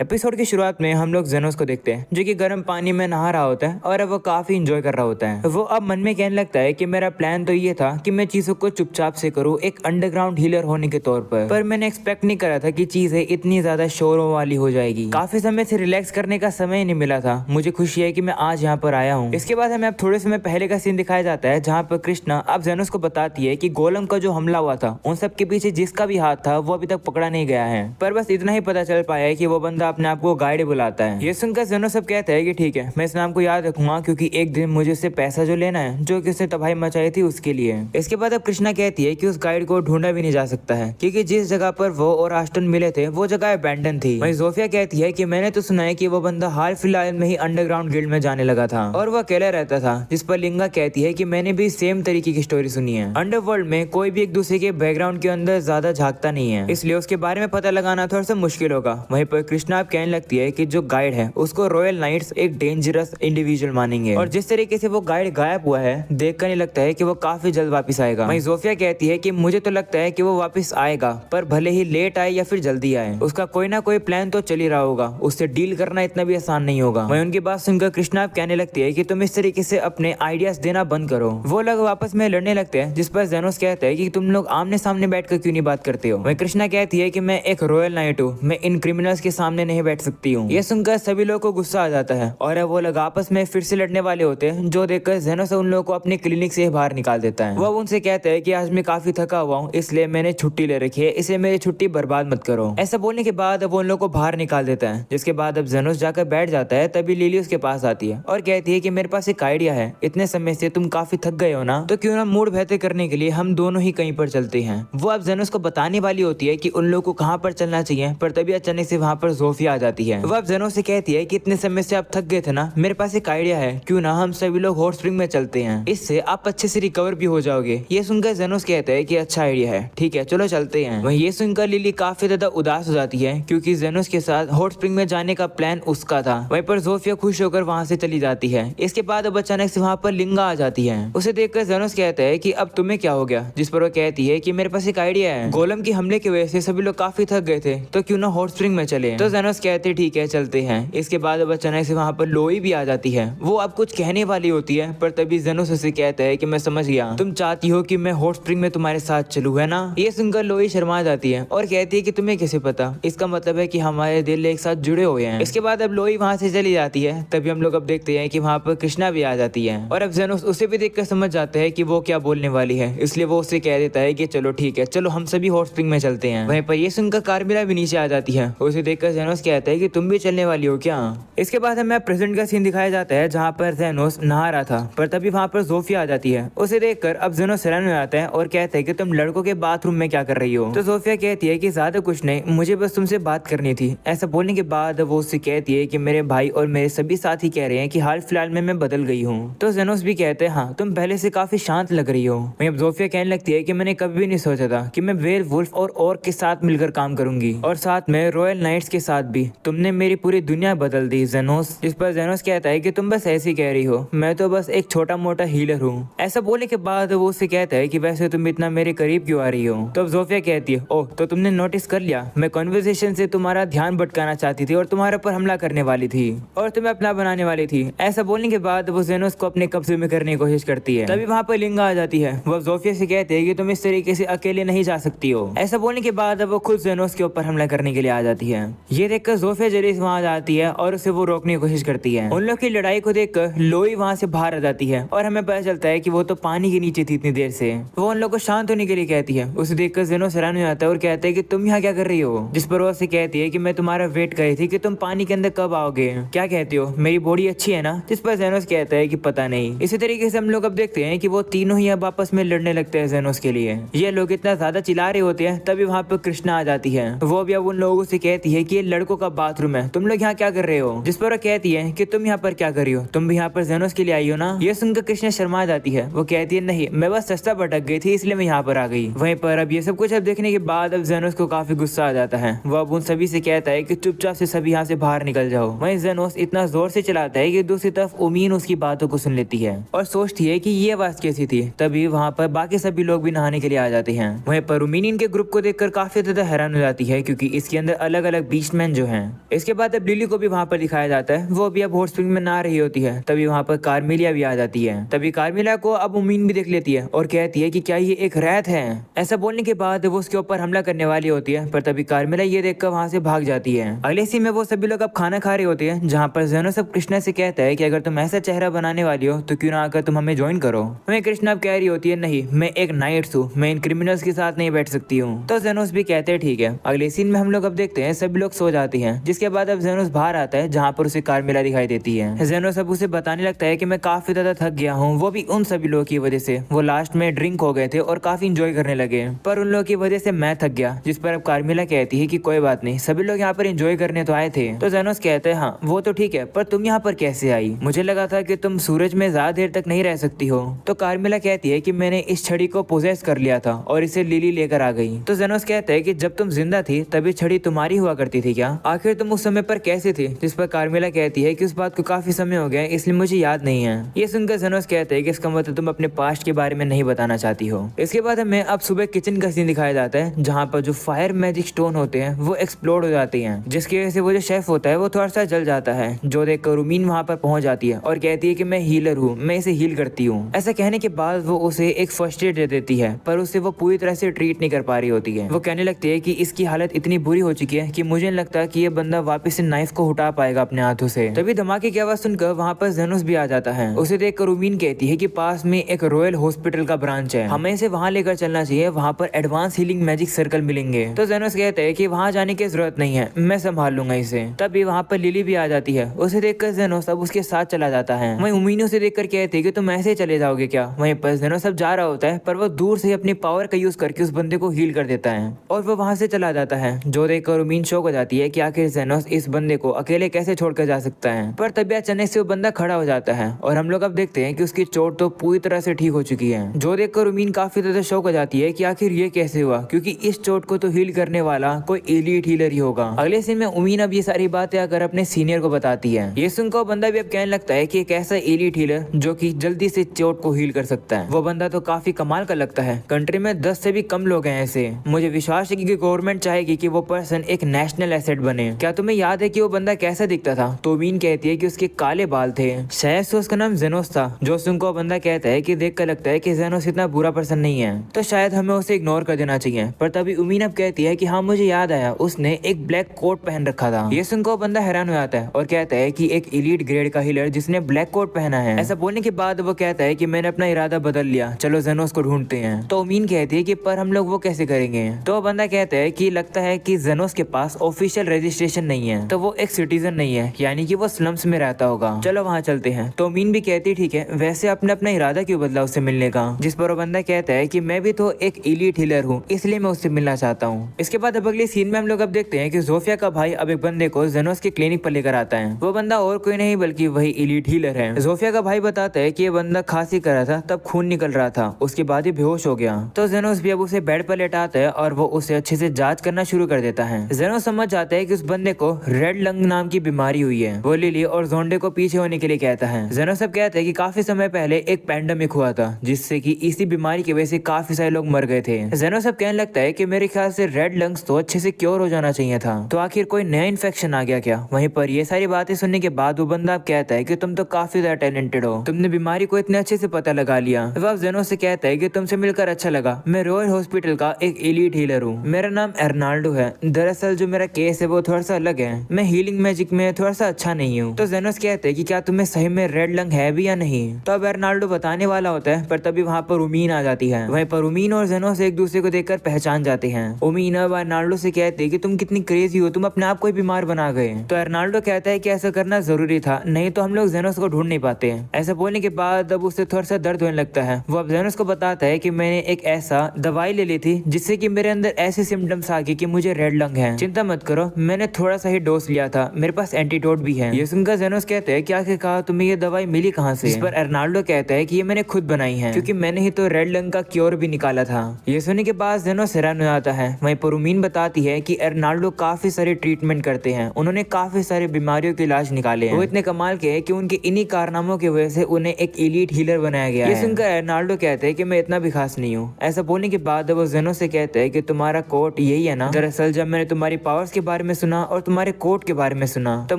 Episode की शुरुआत में हम लोग जेनोस को देखते हैं जो कि गर्म पानी में नहा रहा होता है और अब वो काफी इंजॉय कर रहा होता है। वो अब मन में कहने लगता है कि मेरा प्लान तो ये था कि मैं चीजों को चुपचाप से करूँ एक अंडरग्राउंड हीलर होने के तौर पर मैंने एक्सपेक्ट नहीं करा था कि चीजें इतनी ज्यादा शोरों वाली हो जाएगी। काफी समय से रिलैक्स करने का समय नहीं मिला था। मुझे खुशी है कि मैं आज यहाँ पर आया हूँ। इसके बाद हमें अब थोड़े समय पहले का सीन दिखाया जाता है जहाँ पर कृष्णा अब जेनोस को बताती है कि गोलम का जो हमला हुआ था उन सब के पीछे जिसका भी हाथ था वो अभी तक पकड़ा नहीं गया है, पर बस इतना ही पता चल पाया है कि वो बंदा अपने आप को गाइड बुलाता है। ये सुनकर जेनोस सब कहता है कि ठीक है, मैं इस नाम को याद रखूंगा क्योंकि एक दिन मुझे उससे पैसा जो लेना है जो कि उसने तबाही मचाई थी उसके लिए। इसके बाद अब कृष्णा कहती है कि उस गाइड को ढूंढा भी नहीं जा सकता है क्योंकि जिस जगह पर वो और आस्टन मिले थे वो जगह अबैंडन थी। वहीं जोफिया कहती है कि मैंने तो सुना है कि वो बंदा हाल फिलहाल में ही अंडरग्राउंड गिल्ड में जाने लगा था और वो अकेला रहता था, जिस पर लिंगा कहती है कि मैंने भी सेम तरीके की स्टोरी सुनी है। अंडरवर्ल्ड में कोई भी एक दूसरे के बैकग्राउंड के अंदर ज्यादा झांकता नहीं है, इसलिए उसके बारे में पता लगाना थोड़ा सा मुश्किल होगा। वहीं पर कृष्णा अब कहने लगती है कि जो गाइड है उसको रॉयल नाइट्स एक डेंजरस इंडिविजुअल मानेंगे और जिस तरीके से वो गाइड गायब हुआ है देखकर नहीं लगता है कि वो काफी जल्द वापस आएगा। वहीं जोफिया कहती है कि मुझे तो लगता है कि वो वापस आएगा, पर भले ही लेट आए या फिर जल्दी आए उसका कोई ना कोई प्लान तो चल ही रहा होगा, उससे डील करना इतना भी आसान नहीं होगा। वहीं उनकी बात सुनकर कृष्णा अब कहने लगती है कि तुम इस तरीके से अपने आइडियाज देना बंद करो। वो लोग वापस में लड़ने लगते हैं, जिस पर जेनोस कहता है कि तुम लोग आमने सामने बैठकर क्यों नहीं बात करते हो। वहीं कृष्णा कहती है कि मैं एक रॉयल नाइट हूँ, मैं इन क्रिमिनल्स के सामने नहीं बैठ सकती हूँ। ये सुनकर सभी लोगों को गुस्सा आ जाता है और अब वो लोग आपस में फिर से लड़ने वाले होते हैं, जो देखकर जेनोस उन लोगों को अपने क्लिनिक से बाहर निकाल देता है। वो उनसे कहता है कि आज मैं काफी थका हुआ हूँ इसलिए मैंने छुट्टी ले रखी है, इसलिए मेरी छुट्टी बर्बाद मत करो। ऐसा बोलने के बाद अब वो उन लोगों को बाहर निकाल देता है, जिसके बाद अब जेनोस जाकर बैठ जाता है। तभी लिली उसके पास आती है और कहती है कि मेरे पास एक आइडिया है, इतने समय से तुम काफी थक गए हो ना, तो क्यों ना मूड बेहतर करने के लिए हम दोनों ही कहीं पर चलते हैं। वो अब जेनोस को बताने वाली होती है कि उन लोगों को कहाँ पर चलना चाहिए, पर तभी अचानक से वहाँ पर जोफिया आ जाती है। वो अब जेनोस से कहती है कि इतने समय से आप थक गए थे ना, मेरे पास एक आइडिया है, क्यों ना हम सभी लोग हॉट स्प्रिंग में चलते हैं, इससे आप अच्छे से रिकवर भी हो जाओगे। ये सुनकर जेनोस कहता है कि अच्छा आइडिया है, ठीक है चलो चलते हैं। वहीं ये सुनकर लिली काफी ज्यादा उदास हो जाती है क्योंकि जेनोस के साथ हॉट स्प्रिंग में जाने का प्लान उसका था। वहीं पर जोफिया खुश होकर वहाँ से चली जाती है। इसके बाद अब अचानक से वहाँ पर लिंगा आ जाती है। उसे देखकर जेनोस कहता है कि अब तुम्हें क्या हो गया, जिस पर वो कहती है कि मेरे पास एक आइडिया है, गोलम के हमले की वजह से सभी लोग काफी थक गए थे, तो क्यों ना हॉट स्प्रिंग में चले। तो जेनोस कहते ठीक है चलते हैं। इसके बाद अब अचानक से वहाँ पर लोई भी आ जाती है। वो अब कुछ कहने वाली होती है, पर तभी जेनोस उसे कहता है कि मैं समझ गया, तुम चाहती हो कि मैं हॉट स्प्रिंग में तुम्हारे साथ चलूं, है ना। ये सुनकर लोई शर्मा जाती है और कहती है कि तुम्हें कैसे पता, इसका मतलब है कि हमारे दिल एक साथ जुड़े हुए हैं। इसके बाद अब लोई वहाँ से चली जाती है। तभी हम लोग अब देखते हैं कि वहाँ पर कृष्णा भी आ जाती है और अब जेनोस उसे भी देखकर समझ जाता है कि वो क्या बोलने वाली है, इसलिए वो उसे कह देता है कि चलो ठीक है, चलो हम सभी हॉट स्प्रिंग में चलते हैं। वहीं पर ये सुनकर कार्मिला भी नीचे आ जाती है। उसे देखकर जेनोस कहता है कि तुम भी चलने वाली हो क्या। इसके बाद हमें प्रेजेंट का सीन दिखाया जाता है जहाँ पर जेनोस नहा रहा था, पर तभी वहाँ पर जोफिया आ जाती है। उसे देखकर अब जेनोस हैरान हो जाता है और कहता है कि तुम लड़कों के बाथरूम में क्या कर रही हो। तो जोफिया कहती है कि ज्यादा कुछ नहीं, मुझे बस तुमसे बात करनी थी। ऐसा बोलने के बाद वो उससे कहती है कि मेरे भाई और मेरे सभी साथी कह रहे हैं कि हाल फिलहाल में मैं बदल गई हूँ। तो जेनोस भी कहते हैं हाँ, तुम पहले से काफी शांत लग रही हो। वहीं अब जोफिया कहने लगती है कि मैंने कभी भी नहीं सोचा था कि मैं वेयरवुल्फ और ऑर्क के साथ मिलकर काम करूंगी, और साथ में रॉयल नाइट्स के साथ भी। तुमने मेरी पूरी दुनिया बदल दी जेनोस। जिस पर जेनोस कहता है कि तुम बस ऐसी कह रही हो, मैं तो बस एक छोटा मोटा हीलर हूँ। ऐसा बोलने के बाद वो उससे कहता है कि वैसे तुम इतना मेरे करीब क्यों आ रही हो। तो अब जोफिया कहती है ओह, तो तुमने नोटिस कर लिया, मैं कन्वर्सेशन से तुम्हारा ध्यान भटकाना चाहती थी और तुम्हारे ऊपर हमला करने वाली थी और तुम्हें अपना बनाने वाली थी। ऐसा बोलने के बाद वो जेनोस को अपने कब्जे में करने की कोशिश करती है। तभी वहाँ पर लिंगा आ जाती है। वो जोफिया से कहते हैं कि तुम इस तरीके से अकेले नहीं जा सकती हो। ऐसा बोलने के बाद वो खुद जेनोस के ऊपर हमला करने के लिए आ जाती है। ये देखकर जोफिया जल्दी से वहाँ आ जाती है और उसे वो रोकने की कोशिश करती है। उन लोग की लड़ाई को देखकर लोई वहाँ से बाहर आ जाती है और हमें पता चलता है कि वो तो पानी के नीचे थी इतनी देर से। वो उन लोग को शांत होने के लिए कहती है। उसे देखकर जेनोस हैरान हो जाता है और कहता है कि तुम यहाँ क्या कर रही हो। जिस पर वो उसे कहती है कि मैं तुम्हारा वेट कर रही थी कि तुम पानी के अंदर कब आओगे, क्या कहते हो, मेरी बॉडी अच्छी है ना। जिस पर जेनोस कहता है कि पता नहीं। इसी तरीके से हम लोग अब देखते हैं कि वो तीनों ही अब आपस में लड़ने लगते हैं जेनोस के लिए। ये लोग इतना ज्यादा चिल्ला रहे होते हैं, तभी वहाँ पर कृष्णा आ जाती है। वो भी अब उन लोगों से कहती है कि ये लड़कों का बाथरूम है, तुम लोग यहाँ क्या कर रहे हो। जिस पर वो कहती है कि तुम यहाँ पर क्या कर रही हो, तुम भी यहाँ पर जेनोस के लिए आई हो ना। ये सुनकर कृष्णा शर्मा जाती है। वो कहती है नहीं, मैं बस सस्ता भटक गई थी इसलिए मैं यहाँ पर आ गई। वहीं पर अब ये सब कुछ अब देखने के बाद अब जेनोस को काफी गुस्सा आ जाता है। वो अब उन सभी से कहता है कि चुपचाप से सभी यहाँ से बाहर निकल जाओ। वहीं जेनोस इतना जोर से चलाता है कि दूसरी तरफ उमीन उसकी बातों को सुन लेती है और सोचती है कि ये आवाज कैसी थी। तभी वहाँ पर बाकी सभी लोग भी नहाने के लिए आ जाते हैं। वहीं पर उमीन इनके ग्रुप को देखकर काफी ज्यादा हैरान हो जाती है क्योंकि इसके अंदर अलग अलग बीस्टमैन कैप्टन जो है। इसके बाद अब लिली को भी वहाँ पर दिखाया जाता है, वो भी अब हॉट स्प्रिंग में नहा रही होती है। तभी वहाँ पर कार्मेलिया भी आ जाती है। तभी कार्मेलिया को अब उमीन भी देख लेती है और कहती है कि क्या ये एक रैत है। ऐसा बोलने के बाद वो उसके ऊपर हमला करने वाली होती है, पर तभी कार्मेलिया ये देखकर वहाँ से भाग जाती है। अगले सीन में वो सभी लोग अब खाना खा रहे होते हैं, जहाँ पर जेनोस अब कृष्णा से कहता है कि अगर तुम ऐसा चेहरा बनाने वाली हो तो क्यों ना आकर तुम हमें ज्वाइन करो। वहीं कृष्णा अब कह रही होती है, नहीं मैं एक नाइट्स हूँ, मैं इन क्रिमिनल्स के साथ नहीं बैठ सकती हूँ। तो जेनोस भी कहते हैं ठीक है। अगले सीन में हम लोग अब देखते हैं सभी लोग सो जाते हैं, जिसके बाद अब जेनोस बाहर आता है, जहाँ पर उसे कार्मेलिया दिखाई देती है। जेनोस अब उसे बताने लगता है कि मैं काफी ज्यादा थक गया हूँ, वो भी उन सभी लोगों की वजह से। वो लास्ट में ड्रिंक हो गए थे और काफी इंजॉय करने लगे, पर उन लोगों की वजह से मैं थक गया। जिस पर अब कार्मेलिया कहती है कि कोई बात नहीं, सभी लोग यहाँ पर एंजॉय करने तो आए थे। तो जेनोस कहते हैं हाँ वो तो ठीक है, पर तुम यहाँ पर कैसे आई? मुझे लगा था कि तुम सूरज में ज्यादा देर तक नहीं रह सकती हो। तो कार्मेलिया कहती है कि मैंने इस छड़ी को पोजेस कर लिया था और इसे लिली लेकर आ गई। तो जेनोस कहता है कि जब तुम जिंदा थी तभी छड़ी तुम्हारी हुआ करती थी क्या? आखिर तुम उस समय पर कैसे थी? जिस पर कार्मेलिया कहती है कि उस बात को काफी समय हो गया इसलिए मुझे याद नहीं है। ये सुनकर जेनोस कहते हैं कि इसका मतलब तुम अपने पास्ट के बारे में नहीं बताना चाहती हो। इसके बाद हमें अब सुबह किचन का सीन दिखाया जाता है, जहाँ पर जो फायर मैजिक स्टोन होते हैं वो एक्सप्लोड हो जाते हैं, जिसकी वजह से वो जो शेफ होता है वो थोड़ा सा जल जाता है। जो देखकर रूमीन वहाँ पर पहुंच जाती है और कहती है कि मैं हीलर हूँ, मैं इसे हील करती हूँ। ऐसा कहने के बाद वो उसे एक फर्स्ट एड दे देती है, पर उसे वो पूरी तरह से ट्रीट नहीं कर पा रही होती है। वो कहने लगती है कि इसकी हालत इतनी बुरी हो चुकी है कि मुझे नहीं लगता कि ये बंदा वापस से नाइफ को उठा पाएगा अपने हाथों से। तभी धमाके की आवाज सुनकर वहाँ पर जेनोस भी आ जाता है। उसे देखकर रूमीन कहती है कि पास में एक रॉयल हॉस्पिटल का ब्रांच है, हमें इसे वहाँ लेकर चलना चाहिए, वहाँ पर एडवांस हीलिंग मैजिक सर्कल मिलेंगे। तो जेनोस कहते हैं कि वहाँ जाने की जरूरत नहीं है, मैं संभाल लूंगा इसे। तभी वहाँ पर लिली भी आ जाती है। उसे देखकर जेनोस अब उसके साथ चला जाता है। वहीं उमीन उसे देखकर कहती है कि तुम ऐसे ही चले जाओगे क्या? वहीं पर जेनोस अब जा रहा होता है, पर वो दूर से अपनी पावर का यूज करके उस बंदे को हील कर देता है और वो वहाँ से चला जाता है। जो देखकर उमीन शौक हो जाती है कि आखिर जेनोस इस बंदे को अकेले कैसे छोड़कर जा सकता है। पर तभी अचानक से वो बंदा खड़ा हो जाता है और हम लोग अब देखते हैं कि उसकी चोट तो पूरी तरह से ठीक हो चुकी है। जो देखकर उमीन काफी ज्यादा शौक हो जाती है कि आखिर ये कैसे हुआ, क्योंकि इस चोट को तो हील करने वाला कोई एलीट हीलर ही होगा। अगले सीन में उमीन अब ये सारी बातें आकर अपने सीनियर को बताती है। ये सुनकर बंदा भी अब कहने लगता है कि एक ऐसा एलीट हीलर जो कि जल्दी से चोट को हील कर सकता है, वो बंदा तो काफी कमाल का लगता है। कंट्री में 10 से भी कम लोग हैं ऐसे। मुझे विश्वास है कि गवर्नमेंट चाहेगी कि वो पर्सन एक नेशनल एसेट बने। क्या तुम्हें याद है कि वो बंदा कैसा दिखता था? तो उमीन कहती है कि उसके काले बाल थे, शायद से उसका नाम जेनोस था। जो सुनको बंदा कहता है कि देखकर लगता है कि जेनोस इतना बुरा पर्सन नहीं है, तो शायद हमें उसे इग्नोर कर देना चाहिए। पर तभी उमीन अब कहती है कि हाँ मुझे याद आया, उसने एक ब्लैक कोट पहन रखा था। ये सुनकर बंदा हैरान हो जाता है और कहता है कि एक एलीट ग्रेड का हीलर जिसने ब्लैक कोट पहना है। ऐसा बोलने के बाद वो कहता है कि मैंने अपना इरादा बदल लिया, चलो जेनोस को ढूंढते हैं। तो उमीन कहती है कि पर हम लोग वो कैसे करेंगे? तो बंदा कहता है कि लगता है कि जेनोस के पास ऑफिशियल रजिस्ट्रेशन नहीं है, तो वो एक सिटीजन नहीं है, यानी कि वो स्लम्स में रहता होगा। चलो वहाँ चलते हैं। तो उमीन भी कहती ठीक है, वैसे आपने अपना इरादा क्यों बदला उससे मिलने का? जिस पर वो बंदा कहता है कि मैं भी तो एक एलीट हीलर हूँ, इसलिए मैं उससे मिलना चाहता हूँ। इसके बाद अब अगले सीन में हम लोग अब देखते हैं कि जोफिया का भाई अब एक बंदे को जेनोस के क्लिनिक पर लेकर आता है। वो बंदा और कोई नहीं बल्कि वही एलीट हीलर है। जोफिया का भाई बताता है कि ये बंदा खांसी कर रहा था, तब खून निकल रहा था, उसके बाद ही बेहोश हो गया। तो जेनोस भी अब उसे बेड पर लेटाता है और वो उसे अच्छे से जांच करना शुरू कर देता है। जेनोस समझ जाता है कि उस बंदे को रेड लंग नाम की बीमारी हुई है। वो लिली और जोंडे को पीछे होने के लिए कहता है। जेनोस अब कहता है कि काफी समय पहले एक पैंडेमिक हुआ था, जिससे कि इसी बीमारी की वजह से काफी सारे लोग मर गए थे। जेनोस अब कहने लगता है कि मेरे ख्याल से रेड लंग्स तो अच्छे से क्योर हो जाना चाहिए था, तो आखिर कोई नया इन्फेक्शन आ गया क्या? वहीं पर ये सारी बातें सुनने के बाद वो बंदा अब कहता है कि तुम तो काफी ज्यादा टैलेंटेड हो, तुमने बीमारी को इतने अच्छे से पता लगा लिया। अब जेनोस से कहता है कि तुमसे मिलकर अच्छा लगा, मैं रॉयल हॉस्पिटल का एक एलीट हीलर हूँ, मेरा नाम एर्नाल्डो है। दरअसल जो मेरा केस है वो थोड़ा सा अलग है, मैं हीलिंग मैजिक में थोड़ा सा अच्छा नहीं हूँ। तो जेनोस कहते हैं कि क्या तुम्हें सही में रेड लंग है भी या नहीं? तो अब एर्नाल्डो बताने वाला होता है, पर तभी वहाँ पर उमीन आ जाती है। वहीं पर उमीन और जेनोस एक दूसरे को देखकर पहचान जाते हैं। उमीन अब एर्नाल्डो से कहते हैं कि तुम कितनी क्रेजी हो, तुम अपने आप को ही बीमार बना गए। तो एर्नाल्डो कहता है कि ऐसा करना जरूरी था, नहीं तो हम लोग जेनोस को ढूंढ नहीं पाते। ऐसा बोलने के बाद अब उसे थोड़ा सा दर्द होने लगता है। वो अब जेनोस को बताता है कि मैंने एक ऐसा दवाई ले ली थी जिससे कि मेरे अंदर ऐसे सिम्टम्स आ गए कि मुझे रेड लंग है। चिंता मत करो, मैंने थोड़ा सा ही डोज लिया था, मेरे पास एंटीडोट भी है। ये सुनकर जेनोस कहते हैं कि आखिर कहा तुम्हें ये दवाई मिली कहाँ से? इस पर एर्नाल्डो कहता है कि ये मैंने खुद बनाई है, क्योंकि मैंने ही तो रेड लंग का क्योर भी निकाला था। ये सुनने के बाद जेनोस हैरान हो जाता है। वहीं पर उमीन बताती है कि एर्नाल्डो काफी सारे ट्रीटमेंट करते हैं, उन्होंने काफी सारे बीमारियों के इलाज निकाले हैं। वो इतने कमाल के हैं कि उनके इन्हीं कारनामों की वजह से उन्हें एक एलीट हीलर बनाया गया है। ये सुनकर एर्नाल्डो कहते हैं कि मैं इतना भी खास नहीं हूँ। ऐसा बोलने के बाद वो जेनोस से कहते हैं कि तुम्हारा कोट यही है ना? दरअसल जब मैंने तुम्हारी पावर्स के बारे बारे में सुना और तुम्हारे कोट के बारे में सुना तब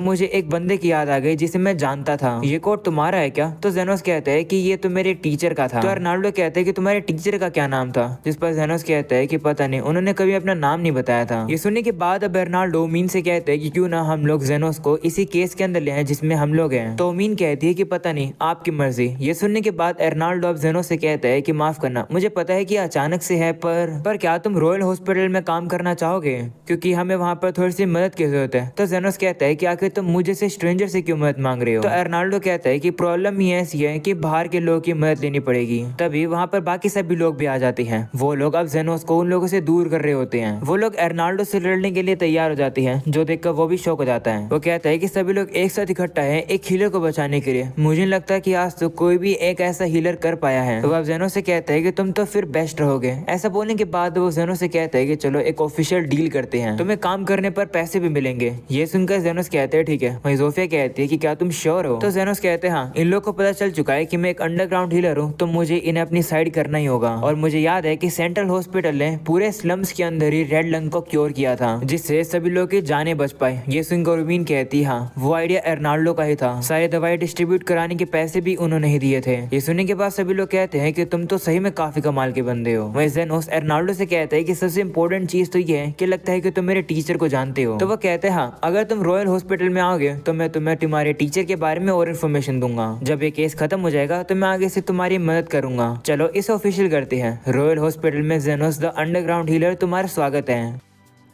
मुझे एक बंदे की याद आ गई जिसे मैं जानता था। ये कोट तुम्हारा है क्या? तो जेनोस कहता है कि ये तो मेरे टीचर का था। तो अर्नाल्डो कहता है कि तुम्हारे टीचर का क्या नाम था? जिस पर जेनोस कहता है कि पता नहीं, उन्होंने कभी अपना नाम नहीं बताया था। ये सुनने के बाद अब अर्नाल्डो मीन से कहते हैं कि क्यों ना हम लोग जेनोस को इसी केस के अंदर ले आए जिसमें हम लोग हैं। तो मीन कहती है कि पता नहीं, आपकी मर्जी। ये सुनने के बाद अर्नाल्डो अब जेनोस से कहता है कि माफ करना, मुझे पता है कि अचानक से है, पर क्या तुम रॉयल हॉस्पिटल में काम करना चाहोगे? क्योंकि हमें वहाँ पर थोड़ी सी मदद की जरूरत है। तो जेनोस कहता है कि आखिर तुम मुझे से स्ट्रेंजर से क्यों मदद मांग रहे हो? तो अर्नाल्डो कहता है कि प्रॉब्लम ही ऐसी है कि बाहर के लोगों की मदद लेनी पड़ेगी। तभी वहाँ पर बाकी सभी लोग भी आ जाते हैं। वो लोग अब जेनोस को उन लोगों से दूर कर रहे होते हैं। वो लोग अर्नाल्डो से लड़ने के लिए तैयार हो जाते हैं, जो देखकर वो भी शौक हो जाता है। वो कहता है कि सभी लोग एक साथ इकट्ठा है एक हीलर को बचाने के लिए। मुझे नहीं लगता कि आज तो कोई भी एक ऐसा हीलर कर पाया है। वो अब जेनोस से कहता है कि तुम तो फिर बेस्ट रहोगे। ऐसा बोलने के बाद वो जेनोस से कहता है कि चलो एक ऑफिशियल डील करते हैं, तुम्हें काम करने पर पैसे भी मिलेंगे। ये सुनकर जेनोस कहते हैं ठीक है। वहीं जोफिया कहती है कि क्या तुम श्योर हो? तो जेनोस कहते हैं हाँ, इन लोगों को पता चल चुका है कि मैं एक अंडरग्राउंड हीलर हूँ, तो मुझे इन्हें अपनी साइड करना ही होगा। और मुझे याद है कि सेंट्रल हॉस्पिटल ने पूरे स्लम्स के अंदर ही रेड लंग को क्योर किया था, जिससे सभी लोग की जानें बच पाई। ये सुनकर रूबीन कहती हाँ, वो आइडिया अर्नाल्डो का ही था। सारी दवाई डिस्ट्रीब्यूट कराने के पैसे भी उन्होंने ही दिए थे। ये सुनने के बाद सभी लोग कहते हैं कि तुम तो सही में काफी कमाल के बंदे हो। वहीं जेनोस अर्नाल्डो से कहता है कि सबसे इम्पोर्टेंट चीज तो ये है कि लगता है कि तुम मेरे टीचर को जानते हो। तो वो कहते हैं हाँ, अगर तुम रॉयल हॉस्पिटल में आओगे तो मैं तुम्हें तुम्हारे टीचर के बारे में और इन्फॉर्मेशन दूंगा। जब ये केस खत्म हो जाएगा तो मैं आगे से तुम्हारी मदद करूंगा। चलो इसे ऑफिशियल करते हैं। रॉयल हॉस्पिटल में जेनोस द अंडरग्राउंड हीलर तुम्हारा स्वागत है।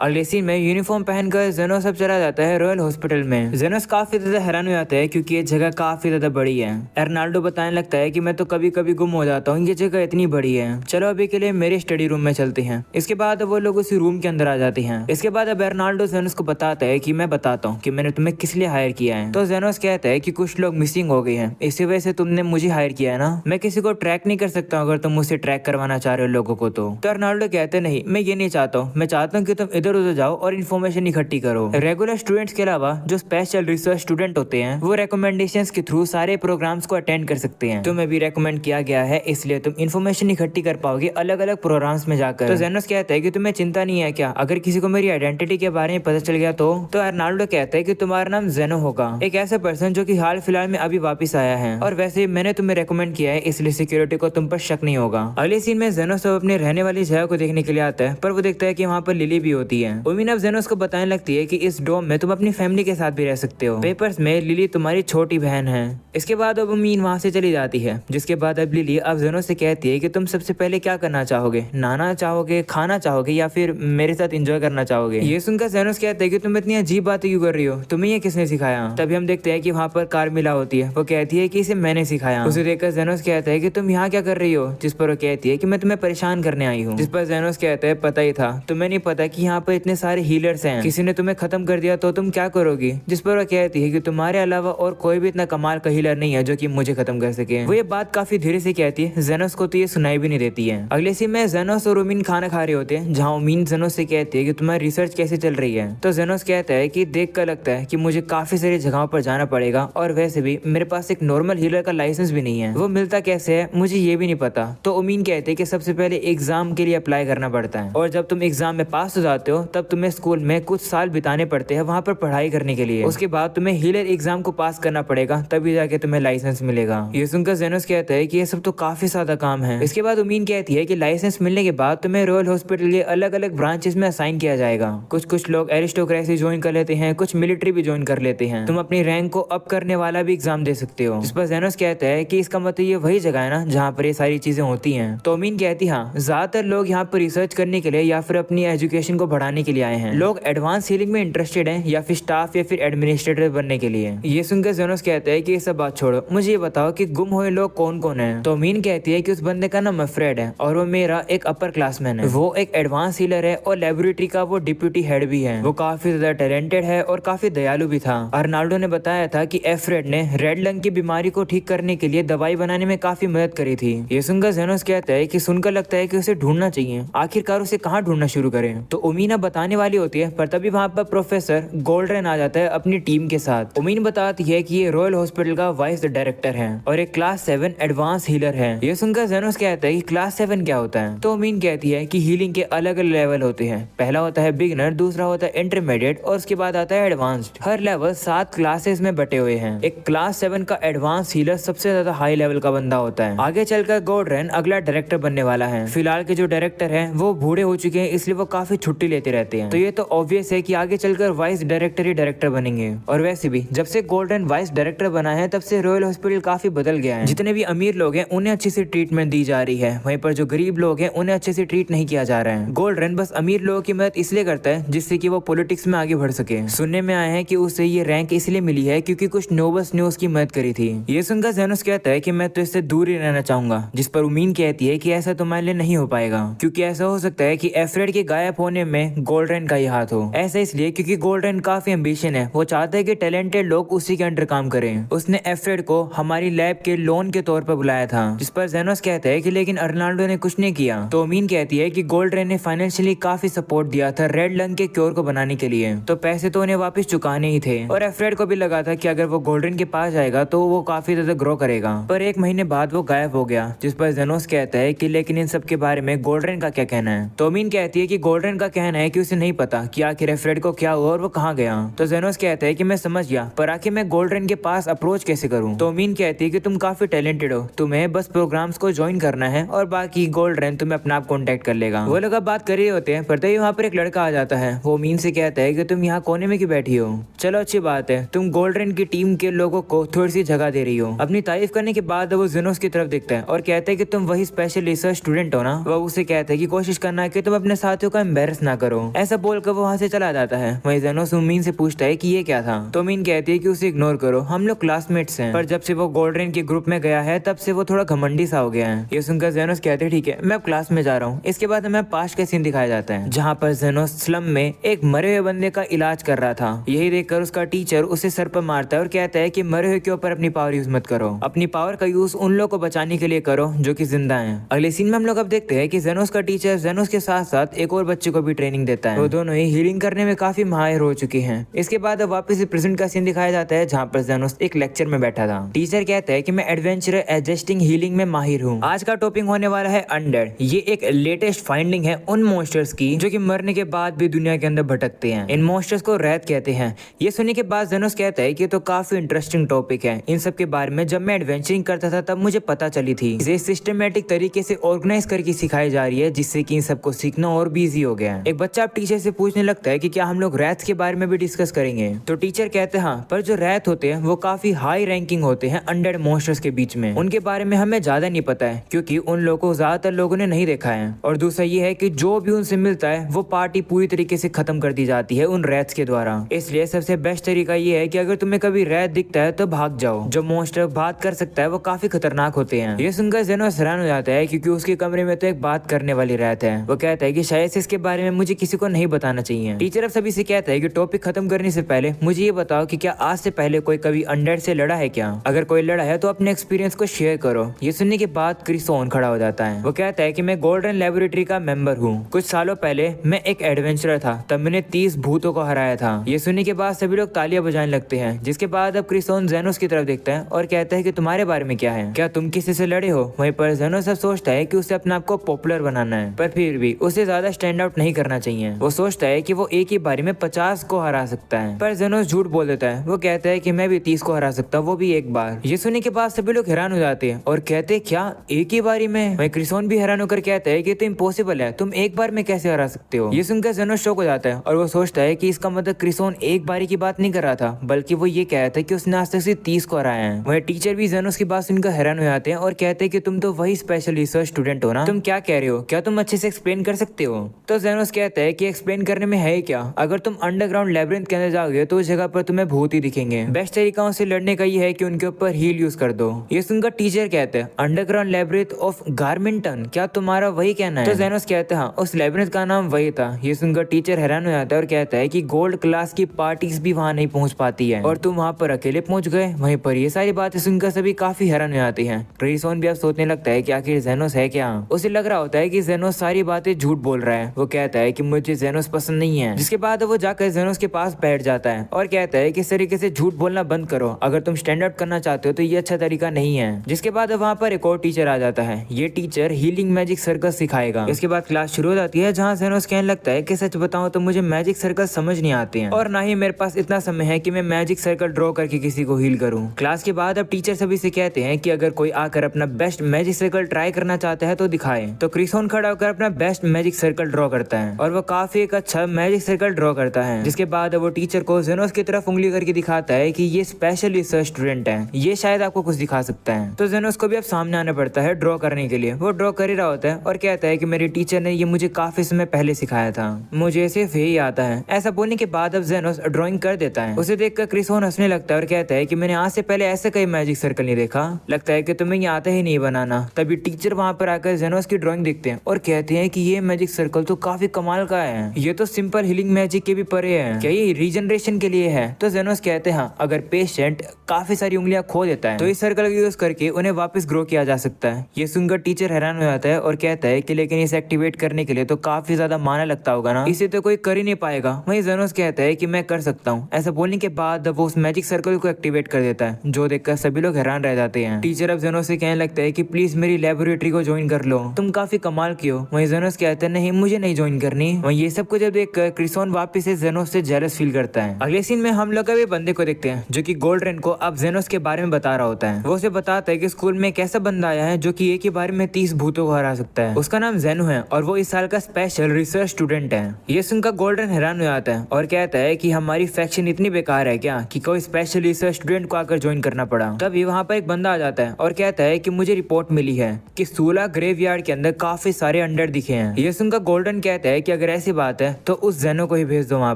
अगले सीन में यूनिफॉर्म पहनकर जेनोस अब चला जाता है रॉयल हॉस्पिटल में। जेनोस काफी ज्यादा हैरान हो जाता है क्योंकि ये जगह काफी ज्यादा बड़ी है। अर्नाल्डो बताने लगता है कि मैं तो कभी कभी गुम हो जाता हूँ, ये जगह इतनी बड़ी है। चलो अभी के लिए मेरे स्टडी रूम में चलते हैं। इसके बाद वो लोग उसी रूम के अंदर आ जाते हैं। इसके बाद अब अर्नाल्डो जेनोस को बताता है कि मैं बताता हूँ कि मैंने तुम्हें किस लिए हायर किया है। तो जेनोस कहता है कि कुछ लोग मिसिंग हो गए हैं, इसी वजह से तुमने मुझे हायर किया है ना। मैं किसी को ट्रैक नहीं कर सकता अगर तुम मुझसे ट्रैक करवाना चाह रहे हो लोगों को। तो अर्नाल्डो कहते नहीं, मैं ये नहीं चाहता हूँ। मैं चाहता हूँ कि तुम इधर उधर जाओ और इन्फॉर्मेशन इकट्ठी करो। रेगुलर स्टूडेंट्स के अलावा जो स्पेशल रिसर्च स्टूडेंट होते हैं वो रिकमेंडेशंस के थ्रू सारे प्रोग्राम्स को अटेंड कर सकते हैं। तुम्हें भी रेकमेंड किया गया है, इसलिए तुम इन्फॉर्मेशन इकट्ठी कर पाओगे अलग अलग प्रोग्राम्स में जाकर। तो जेनोस कहता है कि तुम्हें चिंता नहीं है क्या अगर किसी को मेरी आइडेंटिटी के बारे में पता चल गया तो? अर्नाल्डो कहता है कि तुम्हारा नाम जेनो होगा, एक ऐसा पर्सन जो कि हाल फिलहाल में अभी वापस आया है, और वैसे मैंने तुम्हें रेकमेंड किया है, इसलिए सिक्योरिटी को तुम पर शक नहीं होगा। अगले सीन में जेनोस अपने रहने वाली जगह को देखने के लिए आता है, पर वो देखता है कि वहाँ पर लिली भी होती है। उमीन अब जेनोस को बताने लगती है कि इस डोम में तुम अपनी फैमिली के साथ भी रह सकते हो। पेपर्स में लिली तुम्हारी छोटी बहन है। इसके बाद अब उमीन वहाँ से चली जाती है, जिसके बाद अब लिली अब जेनोस से कहती है कि तुम सबसे पहले क्या करना चाहोगे? नहाना चाहोगे, खाना चाहोगे, या फिर मेरे साथ एंजॉय करना चाहोगे? ये सुनकर जेनोस कहते हैं कि तुम इतनी अजीब बातें क्यों कर रही हो, तुम्हें ये किसने सिखाया? तभी हम देखते हैं कि वहाँ पर कार्मिला होती है। वो कहती है कि इसे मैंने सिखाया। उसे देखकर जेनोस कहता है कि तुम यहाँ क्या कर रही हो? जिस पर वो कहती है कि मैं तुम्हें परेशान करने आई हूँ। जिस पर जेनोस कहता है पता ही था, तुम्हें नहीं पता कि यहाँ पर इतने सारे हीलर्स हैं, किसी ने तुम्हें खत्म कर दिया तो तुम क्या करोगी? जिस पर वो कहती है कि तुम्हारे अलावा और कोई भी इतना कमाल का हीलर नहीं है जो कि मुझे खत्म कर सके। वो ये बात काफी धीरे से कहती है, जेनोस को तो ये सुनाई भी नहीं देती है। अगले सीन में जेनोस और उमीन खाना खा रहे होते हैं, जहाँ उमीन जेनोस से कहती है कि तुम्हारी रिसर्च कैसे चल रही है। तो जेनोस कहता है कि देख कर लगता है कि मुझे काफी सारी जगहों पर जाना पड़ेगा, और वैसे भी मेरे पास एक नॉर्मल हीलर का लाइसेंस भी नहीं है, वो मिलता कैसे है मुझे ये भी नहीं पता। तो उमीन कहते है कि सबसे पहले एग्जाम के लिए अप्लाई करना पड़ता है, और जब तुम एग्जाम में पास हो जाते हो तब तुम्हें स्कूल में कुछ साल बिताने पड़ते हैं वहाँ पर पढ़ाई करने के लिए। उसके बाद तुम्हें हीलर एग्जाम को पास करना पड़ेगा, तभी जाके तुम्हें लाइसेंस मिलेगा। ये सुनकर जेनोस कहता है कि ये सब तो काफी ज्यादा काम है। इसके बाद उमीन कहती है कि लाइसेंस मिलने के बाद तुम्हें रॉयल हॉस्पिटल के अलग अलग ब्रांचेस में असाइन किया जाएगा। कुछ लोग एरिस्टोक्रेसी ज्वाइन कर लेते हैं, कुछ मिलिट्री भी ज्वाइन कर लेते हैं। तुम अपनी रैंक को अप करने वाला भी एग्जाम दे सकते हो। जिस पर जेनोस कहता है कि इसका मतलब ये वही जगह है ना जहाँ पर ये सारी चीजें होती हैं। तो उमीन कहती है हाँ, ज्यादातर लोग यहाँ पर रिसर्च करने के लिए या फिर अपनी एजुकेशन को बढ़ाने के लिए आए हैं। लोग एडवांस हीलिंग में इंटरेस्टेड हैं, या फिर स्टाफ या फिर एडमिनिस्ट्रेटर बनने के लिए। ये सुनकर जेनोस कहता है कि ये सब बात छोड़ो, मुझे ये बताओ कि गुम हुए लोग कौन कौन हैं। तो मीन कहती है कि उस बंदे का नाम फ्रेड है, और वो मेरा एक अपर क्लासमैन है। वो एक एडवांस हीलर है और लेबोरेटरी का वो डिप्यूटी हेड भी है। वो काफी ज्यादा टैलेंटेड है और काफी दयालु भी था। अर्नाल्डो ने बताया था कि एफ्रेड ने रेड लंग की बीमारी को ठीक करने के लिए दवाई बनाने में काफी मदद करी थी। ये सुनकर जेनोस कहता है कि सुनकर लगता है कि उसे ढूंढना चाहिए, आखिरकार उसे कहाँ ढूंढना शुरू करें। तो उमीना उन्हें बताने वाली होती है, पर तभी वहाँ पर प्रोफेसर गोल्डन आ जाता है अपनी टीम के साथ। उमीन बताती है कि ये रॉयल हॉस्पिटल का वाइस डायरेक्टर है और एक क्लास 7 एडवांस हीलर है। ये सुनकर जेनोस कहता है कि क्लास 7 क्या होता है। तो उमीन कहती है कि हीलिंग के अलग अलग लेवल होते हैं। पहला होता है बिगिनर, दूसरा होता है इंटरमीडिएट और उसके बाद आता है एडवांस्ड। हर लेवल 7 क्लासेस में बटे हुए हैं। एक क्लास 7 का एडवांस हीलर सबसे ज्यादा हाई लेवल का बंदा होता है। आगे चलकर गोल्डन अगला डायरेक्टर बनने वाला है। फिलहाल के जो डायरेक्टर है वो बूढ़े हो चुके हैं, इसलिए वो काफी छुट्टी लेते रहते हैं। तो ये तो ऑब्वियस है कि आगे चलकर वाइस डायरेक्टर ही डायरेक्टर बनेंगे। और वैसे भी जब से गोल्डन वाइस डायरेक्टर बना है तब से रॉयल हॉस्पिटल काफी बदल गया है। जितने भी अमीर लोग हैं उन्हें अच्छी सी ट्रीटमेंट दी जा रही है, वहीं पर जो गरीब लोग हैं उन्हें अच्छे से ट्रीट नहीं किया जा रहा है। गोल्डन बस अमीर लोगों की मदद इसलिए करता है जिससे कि वो पॉलिटिक्स में आगे बढ़ सके। सुनने में आया है कि उसे ये रैंक इसलिए मिली है क्योंकि कुछ नोबल्स ने उसकी मदद करी थी। ये सुनकर जेनोस कहता है कि मैं तो इससे दूर ही रहना चाहूंगा, जिस पर उमीन कहती है कि ऐसा तुम्हारे लिए नहीं हो पाएगा, क्योंकि ऐसा हो सकता है कि एफ्रेड के गायब होने में गोल्डन का ही हाथ हो। ऐसा इसलिए क्योंकि गोल्डन काफी एम्बिशन है, वो चाहता है कि टैलेंटेड लोग उसी के अंडर काम करें। उसने एफ्रेड को हमारी लैब के लोन के तौर पर बुलाया था, जिस पर जेनोस कहता है कि लेकिन अर्नाल्डो ने कुछ नहीं किया। तो उमीन कहती है कि गोल्डन ने फाइनेंशियली काफी सपोर्ट दिया था रेड लंग के क्योर को बनाने के लिए, तो पैसे तो उन्हें वापस चुकाने ही थे। और एफ्रेड को भी लगा था कि अगर वो गोल्डन के पास जाएगा तो वो काफी ज्यादा ग्रो करेगा, पर एक महीने बाद वो गायब हो गया। जिस पर जेनोस कहता है कि लेकिन इन सब के बारे में गोल्डन का क्या कहना है। तो उमीन कहती है कि गोल्डन का कहना है कि उसे नहीं पता कि आखिर एफ्रेड को क्या हुआ और वो कहाँ गया। तो जेनोस कहता है कि मैं समझ गया, पर आखिर मैं गोल्डन के पास अप्रोच कैसे करूँ। तो उमीन कहती है कि तुम काफी टैलेंटेड हो, तुम्हें बस प्रोग्राम्स को ज्वाइन करना है और बाकी गोल्डन तुम्हें अपना आप कॉन्टेक्ट कर लेगा। वो लोग अब बात कर रहे होते हैं, पर तभी वहाँ पर एक लड़का आ जाता है। वो उमीन से कहता है कि तुम यहाँ कोने में क्यों बैठी हो। चलो अच्छी बात है, तुम गोल्डन की टीम के लोगों को थोड़ी सी जगह दे रही हो। अपनी तारीफ करने के बाद वो जेनोस की तरफ देखता है और कहता है कि तुम वही स्पेशल रिसर्च स्टूडेंट हो ना। वो उसे कहता है कि कोशिश करना है कि तुम अपने साथियों को एम्बेरस ना करो। ऐसा बोलकर वो वहाँ से चला जाता है। वही जेनोस उमीन से पूछता है कि ये क्या था। तो उमीन कहती है कि उसे इग्नोर करो, हम लोग क्लासमेट्स हैं। पर जब से वो गोल्डन के ग्रुप में गया है तब से वो थोड़ा घमंडी सा हो गया है। ये सुनकर जेनोस कहते हैं ठीक है, मैं अब क्लास में जा रहा हूँ। इसके बाद हमें पास्ट का सीन दिखाया जाता है, जहाँ पर जेनोस स्लम में एक मरे हुए बंदे का इलाज कर रहा था। यही देखकर उसका टीचर उसे सर पर मारता है और कहता है कि मरे हुए के ऊपर अपनी पावर यूज मत करो, अपनी पावर का यूज उन लोगों को बचाने के लिए करो जो कि जिंदा हैं। अगले सीन में हम लोग अब देखते हैं कि जेनोस का टीचर जेनोस के साथ साथ एक और बच्चे को भी ट्रेनिंग देता है। वो दोनों ही हीलिंग करने में काफी माहिर हो चुके हैं। इसके बाद अब वापस प्रेजेंट का सीन दिखाया जाता है, जहाँ पर जेनोस एक लेक्चर में बैठा था। टीचर कहता है कि मैं एडवेंचर एडजस्टिंग हीलिंग में माहिर हूँ। आज का टॉपिक होने वाला है अनडेड। ये एक लेटेस्ट फाइंडिंग है उन मॉन्स्टर्स की जो कि मरने के बाद भी दुनिया के अंदर भटकते हैं। इन मॉन्स्टर्स को रैत कहते हैं। ये सुनने के बाद जेनोस कहता है कि तो काफी इंटरेस्टिंग टॉपिक है। इन सब के बारे में जब मैं एडवेंचरिंग करता था तब मुझे पता चली थी। इसे सिस्टमेटिक तरीके से ऑर्गेनाइज करके सिखाई जा रही है, जिससे कि इन सबको सीखना और भी इजी हो गया है। एक बच्चा अब टीचर से पूछने लगता है कि क्या हम लोग रैथ के बारे में भी डिस्कस करेंगे। तो टीचर कहते हैं हाँ, पर जो रैथ होते हैं वो काफी हाई रैंकिंग होते हैं अनडेड मॉन्स्टर्स के बीच में। उनके बारे में हमें ज्यादा नहीं पता है क्योंकि उन लोगों को ज्यादातर लोगों ने नहीं देखा है। और दूसरा ये है कि जो भी उनसे मिलता है वो पार्टी पूरी तरीके से खत्म कर दी जाती है उन रैथ्स के द्वारा। इसलिए सबसे बेस्ट तरीका ये है कि अगर तुम्हें कभी रैथ दिखता है तो भाग जाओ। जो मॉन्स्टर बात कर सकता है वो काफी खतरनाक होते हैं। ये सुनकर जेनोस हैरान हो जाता है क्योंकि उसके कमरे में तो एक बात करने वाली रैथ है। वो कहता है कि शायद से इसके बारे में मुझे किसी को नहीं बताना चाहिए। टीचर अब सभी से कहता है कि टॉपिक खत्म करने से पहले मुझे ये बताओ कि क्या आज से पहले कोई कभी अनडेड से लड़ा है क्या। अगर कोई लड़ा है तो अपने एक्सपीरियंस को शेयर करो। ये सुनने के बाद क्रिसोन खड़ा हो जाता है। वो कहता है कि मैं गोल्डन लेबोरेटरी का मेंबर हूँ। कुछ सालों पहले मैं एक एडवेंचरर था, तब मैंने 30 भूतों को हराया था। ये सुनने के बाद सभी लोग तालियां बजाने लगते हैं। जिसके बाद अब क्रिसोन जेनोस की तरफ देखता है और कहता है कि तुम्हारे बारे में क्या है, क्या तुम किसी से लड़े हो। वहीं पर जेनोस अब सोचता है कि उसे अपने आप को पॉपुलर बनाना है, पर फिर भी उसे ज्यादा स्टैंड आउट नहीं करना चाहिए। वो सोचता है कि वो एक ही बारी में 50 को हरा सकता है, पर जेनोस झूठ बोल देता है। वो कहता है कि मैं भी 30 को हरा सकता हूँ, वो भी एक बार। ये सुनने के बाद सभी लोग हैरान हो जाते हैं और कहते हैं क्या एक ही बारी में। वहीं क्रिसोन भी हैरान होकर कहता है कि तो इम्पॉसिबल है, तुम एक बार में कैसे हरा सकते हो। ये सुनकर जेनोस शॉक हो जाता है और वो सोचता है कि इसका मतलब क्रिसोन एक बारी की बात नहीं कर रहा था, बल्कि वो ये कह रहा था कि उसने आज तक सिर्फ 30 को हराया है। वहीं टीचर भी जेनोस की बात सुनकर हैरान हो जाते हैं और कहते हैं कि तुम तो वही स्पेशल रिसर्च स्टूडेंट हो ना, तुम क्या कह रहे हो, क्या तुम अच्छे से एक्सप्लेन कर सकते हो। तो जेनोस कहता है कि एक्सप्लेन करने में है क्या, अगर तुम अंडरग्राउंड लेबिरिंथ के अंदर जाओगे तो उस जगह पर तुम्हें भूत ही दिखेंगे। बेस्ट तरीका उनसे लड़ने का ये है कि उनके ऊपर हील यूज कर दो। ये सुनकर टीचर कहते हैं अंडरग्राउंड लेबिरिंथ ऑफ गार्मिंटन, क्या तुम्हारा वही कहना है। तो जेनोस कहते हैं हाँ, उस लेबिरिंथ का नाम वही था। ये सुनकर टीचर हैरान हो जाता है और कहता है कि गोल्ड क्लास की पार्टीज भी वहाँ नहीं पहुँच पाती है और तुम वहाँ पर अकेले पहुँच गए। वहीं पर ये सारी बातें सुनकर सभी काफी हैरान हो जाती हैं। क्रिसोन भी अब सोचने लगता है कि आखिर जेनोस है क्या। उसे लग रहा होता है कि जेनोस सारी बातें झूठ बोल रहा है। वो कहता है कि मुझे जेनोस पसंद नहीं है। जिसके बाद वो जाकर जेनोस के पास बैठ जाता है और कहता है कि इस तरीके से झूठ बोलना बंद करो, अगर तुम स्टैंड आउट करना चाहते हो तो ये अच्छा तरीका नहीं है। जिसके बाद वहाँ पर एक और टीचर आ जाता है। ये टीचर हीलिंग मैजिक सर्कल सिखाएगा। इसके बाद क्लास शुरू हो जाती है जहाँ जेनोस कहने लगता है कि सच बताऊं तो मुझे मैजिक सर्कल समझ नहीं आते हैं और ना ही मेरे पास इतना समय है कि मैं मैजिक सर्कल ड्रॉ करके किसी को हील करूं। क्लास के बाद अब टीचर सभी से कहते हैं कि अगर कोई आकर अपना बेस्ट मैजिक सर्कल ट्राई करना चाहता है तो दिखाए। तो क्रिसोन खड़ा होकर अपना बेस्ट मैजिक सर्कल ड्रॉ करता है और वो काफी एक अच्छा मैजिक सर्कल ड्रॉ करता है। जिसके बाद वो टीचर को जेनोस की तरफ उंगली करके दिखाता है कि ये स्पेशल रिसर्च स्टूडेंट है, ये शायद आपको कुछ दिखा सकता है। तो जेनोस को भी अब सामने आना पड़ता है ड्रॉ करने के लिए। वो ड्रॉ कर ही रहा होता है और कहता है कि मेरे टीचर ने ये मुझे काफी समय पहले सिखाया था, मुझे सिर्फ यही आता है। ऐसा बोलने के बाद अब जेनोस ड्राइंग कर देता है। उसे देखकर क्रिसोन हंसने लगता है और कहता है कि मैंने आज से पहले ऐसे कई मैजिक सर्कल नहीं देखा, लगता है कि तुम्हें ये आता ही नहीं बनाना। तभी टीचर वहाँ पर आकर जेनोस की ड्राइंग देखते हैं और कहते हैं कि ये मैजिक सर्कल तो काफी कमाल का है, ये तो सिंपल हीलिंग मैजिक के भी परे है, क्या ये रीजनरेशन के लिए है? तो जेनोस कहते हैं हाँ, अगर पेशेंट काफी सारी उंगलियां खो देता है तो इस सर्कल का यूज करके उन्हें वापस ग्रो किया जा सकता है। ये सुनकर टीचर हैरान हो जाता है और कहता है कि लेकिन इसे एक्टिवेट करने के लिए तो काफी ज्यादा माना लगता होगा ना, इसे तो कोई कर ही नहीं पाएगा। वहीं जेनोस कहता है कि मैं कर सकता हूँ। ऐसा बोलने के बाद वो उस मैजिक सर्कल को एक्टिवेट कर देता है, जो देखकर सभी लोग हैरान रह जाते हैं। टीचर अब जेनोस से कहने लगता है कि प्लीज मेरी लेबोरेटरी को ज्वाइन कर लो, तुम काफी कमाल की हो। वहीं जेनोस कहता है नहीं, मुझे नहीं ज्वाइन करनी। वहीं ये सब कुछ जब देखकर क्रिसोन वापस से जेनोस से जेलस फील करता है। अगले सीन में हम लोग अभी बंदे को देखते हैं जो कि गोल्डरेन को अब जेनोस के बारे में बता रहा होता है। वो उसे बताता है कि स्कूल में एक ऐसा बंदा आया है जो कि एक ही बार में 30 भूतों को हरा सकता है। उसका नाम जेनु है और वो इस साल का स्पेशल रिसर्च स्टूडेंट है। ये सुनकर गोल्डन हैरान हो जाता है और कहता है कि हमारी फैक्शन इतनी बेकार है क्या कि कोई स्पेशल रिसर्च स्टूडेंट को आकर ज्वाइन करना पड़ा। तभी वहाँ पर एक बंदा आ जाता है और कहता है कि मुझे रिपोर्ट मिली है कि सूला ग्रेवयार्ड के अंदर काफी सारे अंडर दिखे हैं। ये सुनकर गोल्डन कहता है कि अगर ऐसी बात है तो उस जेनो को ही भेज दो वहाँ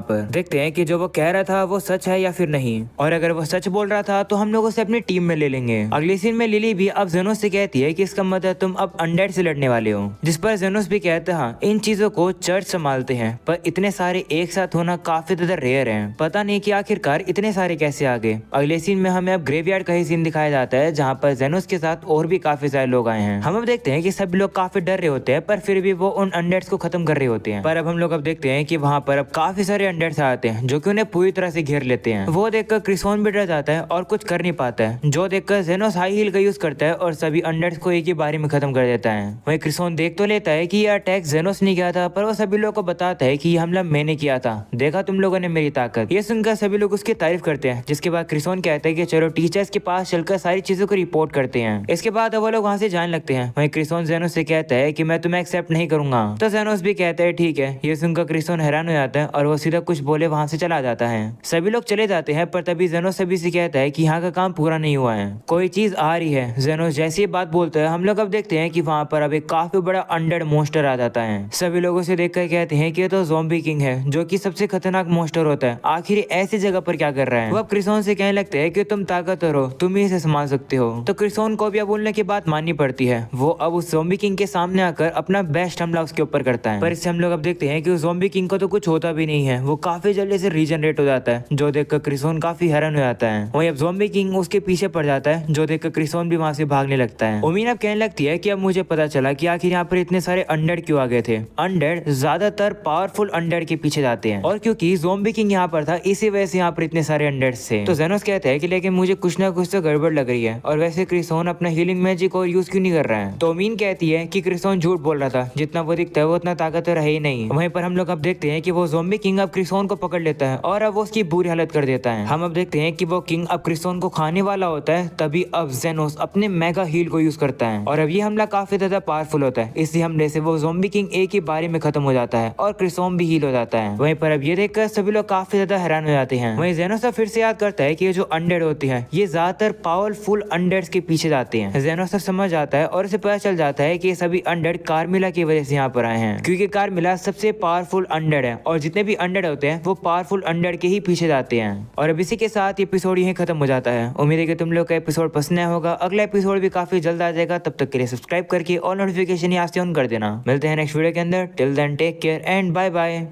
पर, देखते हैं कि जो वो कह रहा था वो सच है या फिर नहीं, और अगर वो सच बोल रहा था तो हम लोग उसे अपनी टीम में ले लेंगे। अगली सीन में लिली भी अब जेनोस से कहती है कि इसका मतलब तुम अब अनडेड से लड़ने वाले हो, जिस पर जेनोस भी कहता है हाँ, इन चीजों को चर्च संभालते हैं पर इतने सारे एक साथ होना काफी ज्यादा रेयर है, पता नहीं कि आखिरकार इतने सारे कैसे आ गए। अगले सीन में हमें अब ग्रेवयार्ड का ही सीन दिखाया जाता है जहाँ पर जेनोस के साथ और भी काफी सारे लोग आए हैं। हम अब देखते हैं कि सभी लोग काफी डर रहे होते हैं पर फिर भी वो उन अनडेड्स को खत्म कर रहे होते हैं। पर अब हम लोग अब देखते हैं कि वहाँ पर अब काफी सारे अनडेड्स आते हैं जो कि उन्हें पूरी तरह से घेर लेते हैं। वो देखकर क्रिसोन भी डर जाता है और कुछ कर नहीं पाता है, जो देखकर जेनोस हाई हील का यूज करता है और सभी अनडेड्स को एक ही बारी में खत्म कर देता है। वहीं क्रिसोन देख तो लेता है कि ये अटैक जेनोस ने किया था पर वो सभी लोगों को बताता है कि ये हमला मैंने किया था, देखा तुम लोगों ने मेरी ताकत। ये सुनकर सभी लोग उसकी तारीफ करते हैं। जिसके बाद क्रिसोन कहता है कि चलो टीचर्स के पास चलकर सारी चीजों को रिपोर्ट करते हैं। इसके बाद वो लोग वहाँ से जाने लगते हैं। वहीं क्रिसोन जेनोस से कहता है कि मैं तुम्हें एक्सेप्ट नहीं करूंगा। तो जेनोस भी कहता है ठीक है। ये सुनकर क्रिसोन हैरान हो जाता है और वो सीधा कुछ बोले वहाँ से चला जाता है। सभी लोग चले जाते हैं पर तभी जेनोस सभी से कहता है कि यहाँ का काम पूरा नहीं हुआ है, कोई चीज आ रही है। जेनोस जैसे ही बात बोलता है हम लोग अब देखते हैं कि वहाँ पर अब एक काफी बड़ा अनडेड मॉन्स्टर आ जाता है। सभी लोगों से देखकर कहते हैं कि ये तो ज़ॉम्बी किंग है जो कि सबसे खतरनाक मॉन्स्टर होता है, आखिर ऐसी जगह पर क्या कर रहा है। वो अब क्रिसोन से कहने लगते हैं कि तुम ताकतवर हो, तुम ही इसे संभाल सकते हो। तो क्रिसोन को भी अब बोलने की बात माननी पड़ती है। वो अब उस ज़ॉम्बी किंग के सामने आकर अपना बेस्ट हमला उसके ऊपर करता है। पर इससे हम लोग अब देखते हैं कि उस ज़ॉम्बी किंग को तो कुछ होता भी नहीं है, वो काफी जल्दी से रीजनरेट हो जाता है, जो देखकर क्रिसोन काफी हैरान हो जाता है। वहीं अब ज़ॉम्बी किंग उसके पीछे पड़ जाता है, जो देखकर क्रिसोन भी वहां से भागने लगता है। उमीन अब कहने लगती है कि अब मुझे पता चला कि आखिर यहाँ पर इतने सारे अनडेड क्यों आ गए थे। अनडेड ज्यादातर पावरफुल अनडेड के पीछे जाते हैं और क्योंकि ज़ॉम्बी किंग यहाँ पर था इसी वजह से यहाँ पर इतने सारे अनडेड थे। तो जेनोस कहता है कि लेकिन मुझे कुछ ना कुछ तो गड़बड़ लग रही है और वैसे क्रिसोन अपना हीलिंग मैजिक और यूज क्यों नहीं कर रहा है। तो उमीन कहती है कि क्रिसोन झूठ बोल रहा था, जितना वो दिखता है वो उतना ताकतवर है ही नहीं। वहीं पर हम लोग अब देखते हैं कि वो ज़ॉम्बी किंग अब क्रिसोन को पकड़ लेता है और अब वो उसकी बुरी हालत कर देता है। हम अब देखते हैं कि वो किंग अब क्रिसोन को खाने वाला होता है, तभी अब जेनोस अपने मेगा हील को यूज करता है और अब ये हमला काफी ज्यादा पावरफुल होता है। इसी हमले से वो ज़ॉम्बी किंग एक ही बारी में खत्म हो जाता है और क्रिसोन भी हील हो जाता है। वहीं पर अब ये देखकर सभी लोग काफी ज्यादा हैरान हो जाते हैं। वहीं जेनोस फिर से याद करता है कि ये जो अनडेड होती है ये ज्यादातर पावरफुल अनडेड्स के पीछे जाते हैं। जेनोस समझ जाता है और उसे पता चल जाता है कि ये सभी अनडेड कार्मिला की वजह से यहाँ पर आए हैं, क्योंकि कार्मिला सबसे पावरफुल अनडेड है और जितने भी अनडेड होते हैं वो पावरफुल अनडेड के ही पीछे जाते हैं। और अब इसी के साथ एपिसोड यहीं खत्म हो जाता है। उम्मीद है कि तुम लोग का एपिसोड पसंद आया होगा। अगला एपिसोड भी काफी जल्द आ जाएगा, तब तक के लिए सब्सक्राइब करके और नोटिफिकेशन यहाँ से ऑन कर देना। मिलते हैं नेक्स्ट वीडियो के अंदर। Till then take care and bye bye.